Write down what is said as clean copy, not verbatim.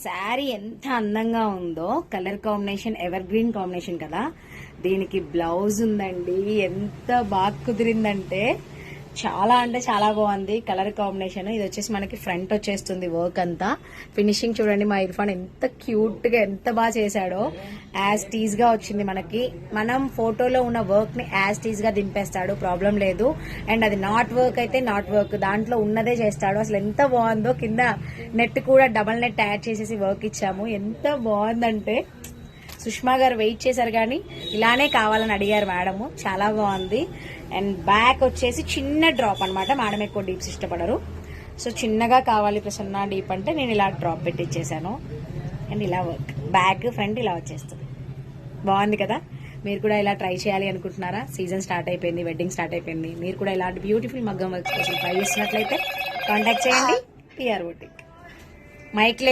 శారీ ఎంత అందంగా ఉందో, colour combination ever green combination కదా. దీనికి బ్లౌజ్ ఉందండి, ఎంత బాగా కుదిరిందంటే చాలా అంటే చాలా బాగుంది కలర్ కాంబినేషన్. ఇది వచ్చేసి మనకి ఫ్రంట్ వచ్చేస్తుంది వర్క్ అంతా. ఫినిషింగ్ చూడండి, మా ఇర్ఫాన్ ఎంత క్యూట్ గా ఎంత బాగా చేశాడో. యాజ్ టీజ్ గా వచ్చింది మనకి. మనం ఫోటోలో ఉన్న వర్క్ ని యాజ్ టీజ్ గా దింపేస్తాడు, ప్రాబ్లం లేదు. అండ్ అది నాట్ వర్క్ అయితే నాట్ వర్క్, దాంట్లో ఉన్నదే చేస్తాడు. అసలు ఎంత బాగుందో. కింద నెట్ కూడా డబల్ నెట్ యాడ్ చేసేసి వర్క్ ఇచ్చాము. ఎంత బాగుందంటే సుష్మా గారు వెయిట్ చేశారు కానీ ఇలానే కావాలని అడిగారు మేడము. చాలా బాగుంది. అండ్ బ్యాక్ వచ్చేసి చిన్న డ్రాప్ అనమాట. మేడం ఎక్కువ డీప్స్ ఇష్టపడరు, సో చిన్నగా కావాలి ప్రసన్న డీప్ అంటే నేను ఇలా డ్రాప్ పెట్టి ఇచ్చేసాను. అండ్ ఇలా వర్క్ బ్యాక్ ఫ్రంట్ ఇలా వచ్చేస్తుంది. బాగుంది కదా. మీరు కూడా ఇలా ట్రై చేయాలి అనుకుంటున్నారా? సీజన్ స్టార్ట్ అయిపోయింది, వెడ్డింగ్ స్టార్ట్ అయిపోయింది. మీరు కూడా ఇలాంటి బ్యూటిఫుల్ మగ్గం వర్క్స్ కోసం ట్రై చేసినట్లయితే కాంటాక్ట్ చేయండి. PR boutique. మైక్